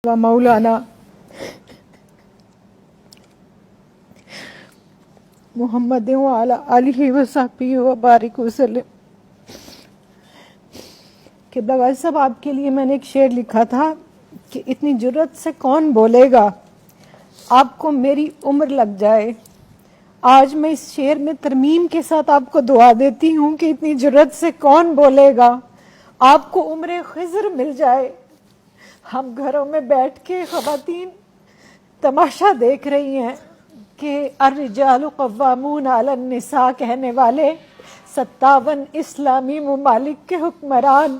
و مولانا محمد وعلی آلہ وصحبہ وبارک وسلم۔ قبلہ غازی صاحب، آپ کے لیے میں نے ایک شعر لکھا تھا کہ اتنی جرت سے کون بولے گا آپ کو میری عمر لگ جائے۔ آج میں اس شعر میں ترمیم کے ساتھ آپ کو دعا دیتی ہوں کہ اتنی جرت سے کون بولے گا آپ کو عمر خضر مل جائے۔ ہم گھروں میں بیٹھ کے خواتین تماشا دیکھ رہی ہیں کہ الرجال قوامون علی النساء کہنے والے 57 اسلامی ممالک کے حکمران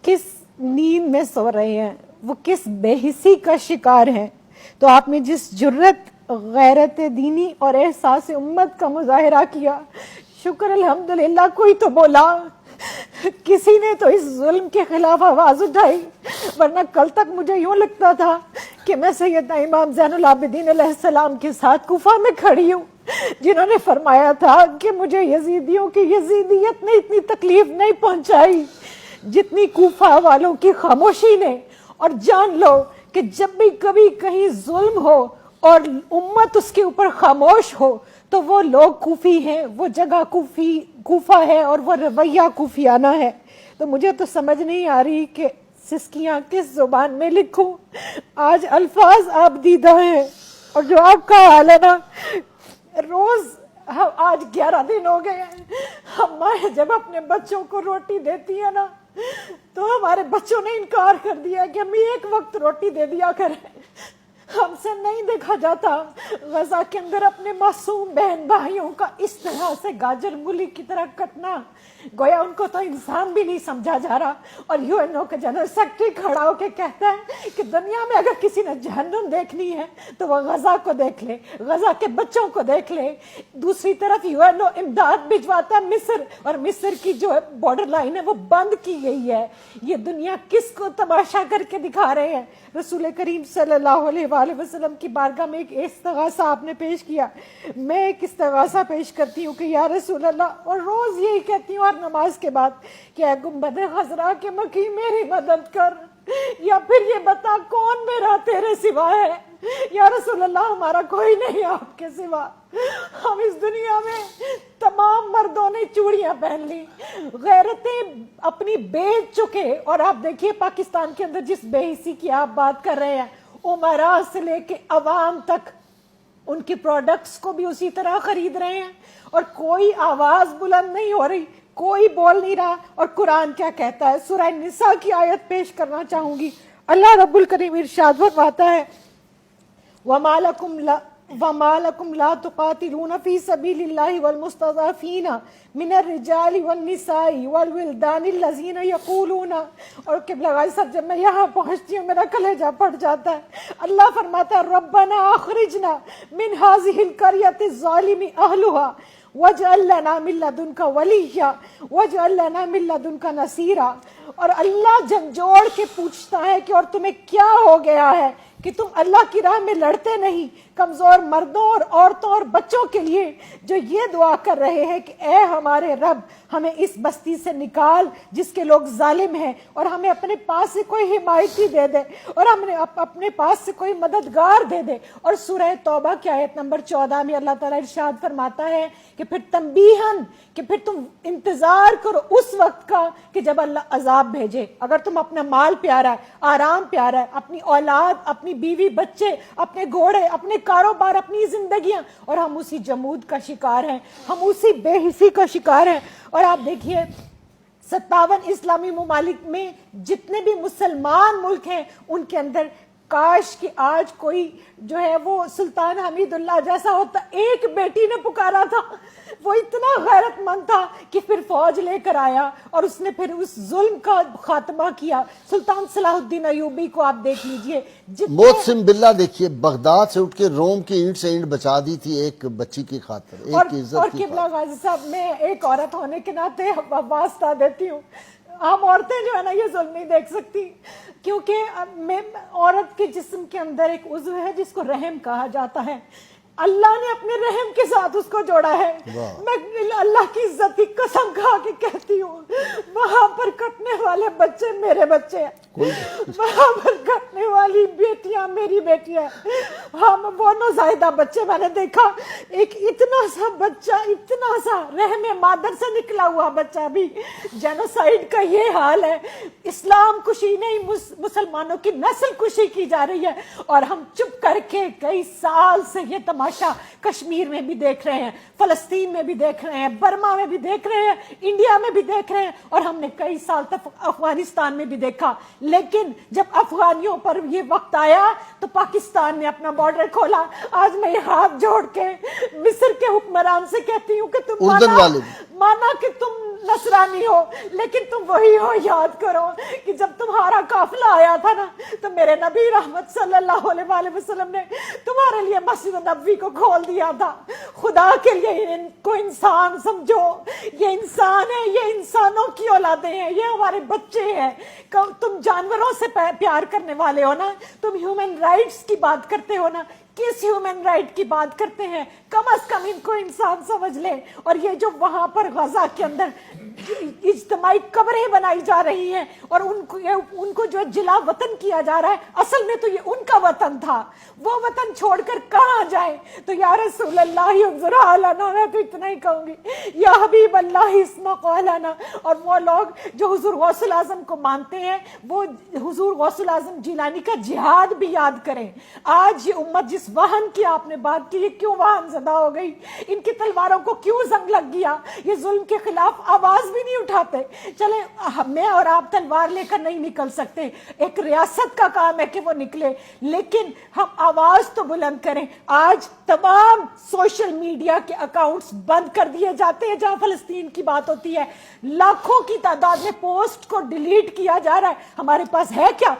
کس نیند میں سو رہے ہیں، وہ کس بے حسی کا شکار ہیں۔ تو آپ نے جس جرت، غیرت دینی اور احساس امت کا مظاہرہ کیا، شکر الحمدللہ کوئی تو بولا، کسی نے تو اس ظلم کے خلاف آواز اٹھائی، ورنہ کل تک مجھے یوں لگتا تھا کہ میں سیدنا امام زین العابدین علیہ السلام کے ساتھ کوفہ میں کھڑی ہوں، جنہوں نے فرمایا تھا کہ مجھے یزیدیوں کی یزیدیت نے اتنی تکلیف نہیں پہنچائی جتنی کوفہ والوں کی خاموشی نے۔ اور جان لو کہ جب بھی کبھی کہیں ظلم ہو اور امت اس کے اوپر خاموش ہو تو وہ لوگ کوفی ہیں، وہ جگہ کوفہ ہے اور وہ رویہ کوفیانہ ہے۔ تو مجھے تو سمجھ نہیں آ رہی کہ سسکیاں کس زبان میں لکھوں۔ آج الفاظ آپ دیدہ ہیں، اور جو آپ کا حال ہے نا، روز آج 11 دن ہو گئے ہیں، ہم مائیں جب اپنے بچوں کو روٹی دیتی ہیں نا تو ہمارے بچوں نے انکار کر دیا کہ ہم ایک وقت روٹی دے دیا کریں۔ ہم سے نہیں دیکھا جاتا غزہ کے اندر اپنے معصوم بہن بھائیوں کا اس طرح سے گاجر مولی کی طرح کٹنا، گویا ان کو تو انسان بھی نہیں سمجھا جا رہا۔ اور یو این او کا جنرل سیکرٹری کھڑا ہو کے کہتا ہے کہ دنیا میں اگر کسی نے جہنم دیکھنی ہے تو وہ غزہ کو دیکھ لے، غزہ کے بچوں کو دیکھ لے۔ دوسری طرف یو این او امداد بھجواتا ہے مصر، اور مصر کی جو بارڈر لائن ہے وہ بند کی گئی ہے۔ یہ دنیا کس کو تماشا کر کے دکھا رہے ہیں؟ رسول کریم صلی اللہ علیہ وآلہ وسلم کی بارگاہ میں ایک استغاثہ آپ نے پیش کیا، میں ایک استغاثہ پیش کرتی ہوں کہ یا رسول اللہ، اور روز یہی کہتی ہوں اور نماز کے بعد کہ اے گنبد خضرا کے مکی میری مدد کر، یا پھر یہ بتا کون میرا تیرے سوا ہے۔ یا رسول اللہ، ہمارا کوئی نہیں آپ کے سوا۔ ہم اس دنیا میں تمام مردوں نے چوڑیاں پہن لی، غیرتیں اپنی بیچ چکے، اور آپ دیکھیے پاکستان کے اندر جس بے حسی کی آپ بات کر رہے ہیں، امراء سے لے کے عوام تک ان کی پروڈکٹس کو بھی اسی طرح خرید رہے ہیں، اور کوئی آواز بلند نہیں ہو رہی، کوئی بول نہیں رہا۔ اور قرآن کیا کہتا ہے؟ سورہ نساء کی آیت پیش کرنا چاہوں گی۔ اللہ رب الکریم ارشاد فرماتا ہے وَمَا لَكُمْ لَا تُقَاتِلُونَ فِي سَبِيلِ اللَّهِ وَالْمُسْتَضْعَفِينَ مِنَ الرِّجَالِ وَالنِّسَاءِ وَالْوِلْدَانِ الَّذِينَ يَقُولُونَ۔ اور قبلہ غازی صاحب، جب میں یہاں پہنچتی ہوں میرا کلیجہ پھٹ جاتا ہے۔ اللہ فرماتا ہے رَبَّنَا أَخْرِجْنَا مِنْ هَذِهِ الْقَرْيَةِ الظَّالِمِ أَهْلُهَا وَاجْعَل لَّنَا مِن لَّدُنكَ وَلِيًّا وَاجْعَل لَّنَا مِن لَّدُنكَ نَصِيرًا۔ اور اللہ جھنجھوڑ کے پوچھتا ہے کہ اور تمہیں کیا ہو گیا ہے کہ تم اللہ کی راہ میں لڑتے نہیں؟ کمزور مردوں اور عورتوں اور بچوں کے لیے جو یہ دعا کر رہے ہیں کہ اے ہمارے رب، ہمیں اس بستی سے نکال جس کے لوگ ظالم ہیں، اور ہمیں اپنے پاس سے کوئی حمایتی دے دے، اور ہمیں اپنے پاس سے کوئی مددگار دے دے۔ اور سورہ توبہ کی آیت نمبر 14 میں اللہ تعالیٰ ارشاد فرماتا ہے کہ پھر تنبیہاً، کہ پھر تم انتظار کرو اس وقت کا کہ جب اللہ عذاب بھیجے۔ اگر تم اپنا مال پیارا ہے، آرام پیارا ہے، اپنی اولاد، اپنی بیوی بچے، اپنے گھوڑے، اپنے کاروبار، اپنی زندگیاں، اور ہم اسی جمود کا شکار ہیں، ہم اسی بے حسی کا شکار ہیں۔ اور آپ دیکھیے 57 اسلامی ممالک میں جتنے بھی مسلمان ملک ہیں ان کے اندر کاش کہ آج کوئی جو ہے وہ سلطان حمید اللہ جیسا ہوتا۔ ایک بیٹی نے پکارا تھا، وہ اتنا غیرت مند تھا کہ پھر فوج لے کر آیا اور اس نے پھر اس ظلم کا خاتمہ کیا۔ سلطان صلاح الدین ایوبی کو آپ دیکھ لیجئے، محسن باللہ دیکھیے، بغداد سے اٹھ کے روم کی اینٹ سے اینٹ بچا دی تھی ایک بچی کی خاطر، ایک عزت اور کی قبلہ خاطر۔ غازی صاحب، میں ایک عورت ہونے کے ناطے واسطہ دیتی ہوں، ہم عورتیں جو ہے نا یہ ظلم نہیں دیکھ سکتی، کیونکہ عورت کے جسم کے اندر ایک عضو ہے جس کو رحم کہا جاتا ہے۔ اللہ نے اپنے رحم کے ساتھ اس کو جوڑا ہے۔ میں اللہ کی عزت کی قسم کھا کے کہتی ہوں، وہاں پر کٹنے والے بچے میرے بچے ہیں، وہاں پر کٹنے والی بیٹیاں میری بیٹیاں. ہم وہ نوزائیدہ بچے میں نے دیکھا, ایک اتنا سا بچہ, اتنا سا رحم مادر سے نکلا ہوا بچہ بھی. جینوسائیڈ کا یہ حال ہے. اسلام کشی نہیں, مسلمانوں کی نسل کشی کی جا رہی ہے, اور ہم چپ کر کے کئی سال سے یہ تماشا کشمیر میں بھی دیکھ رہے ہیں, فلسطین میں بھی دیکھ رہے ہیں, برما میں بھی دیکھ رہے ہیں, انڈیا میں بھی دیکھ رہے ہیں, اور ہم نے کئی سال تک افغانستان میں بھی دیکھا. لیکن جب افغانیوں پر یہ وقت آیا تو پاکستان نے اپنا بارڈر کھولا. آج میں یہ ہاتھ جوڑ کے مصر کے حکمران سے کہتی ہوں کہ تم مانا کہ تم نصرانی ہو, لیکن تم وہی ہو. یاد کرو کہ جب تمہارا قافلہ آیا تھا نا, تو میرے نبی رحمت صلی اللہ علیہ وآلہ وسلم نے تمہارے لیے مسجد نبوی کو کھول دیا تھا. خدا کے لیے ان کو انسان سمجھو, یہ انسان ہے, یہ انسانوں کی اولادیں ہیں, یہ ہمارے بچے ہیں. تم جانوروں سے پیار کرنے والے ہو نا, تم ہیومن رائٹس کی بات کرتے ہو نا, کس ہیومن رائٹ کی بات کرتے ہیں؟ کم از کم ان کو انسان سمجھ لے. اور یہ جو وہاں پر غزہ کے اندر اجتماعی قبریں بنائی جا رہی ہیں اور ان کو جو جلا وطن کیا جا رہا ہے, اصل میں تو یہ ان کا وطن تھا. وہ وطن چھوڑ کر کہاں جائیں؟ تو یا رسول اللہ انظر حالنا, میں تو اتنا ہی کہوں گی, یا حبیب اللہ اسمع قولنا. اور وہ لوگ جو حضور غوث الاعظم کو مانتے ہیں, وہ حضور غوث الاعظم جیلانی کا جہاد بھی یاد کریں. آج یہ امت جس واہن کی آپ نے بات کی, یہ کیوں واہن زدہ ہو گئی؟ ان کی تلواروں کو کیوں زنگ لگ گیا؟ یہ ظلم کے خلاف آواز بھی نہیں اٹھاتے. چلے میں اور آپ تلوار لے کر نہیں نکل سکتے, ایک ریاست کا کام ہے کہ وہ نکلے, لیکن ہم آواز تو بلند کریں. آج تمام سوشل میڈیا کے اکاؤنٹس بند کر دیے جاتے ہیں جہاں فلسطین کی بات ہوتی ہے. لاکھوں کی تعداد میں پوسٹ کو ڈیلیٹ کیا جا رہا ہے. ہمارے پاس ہے کیا؟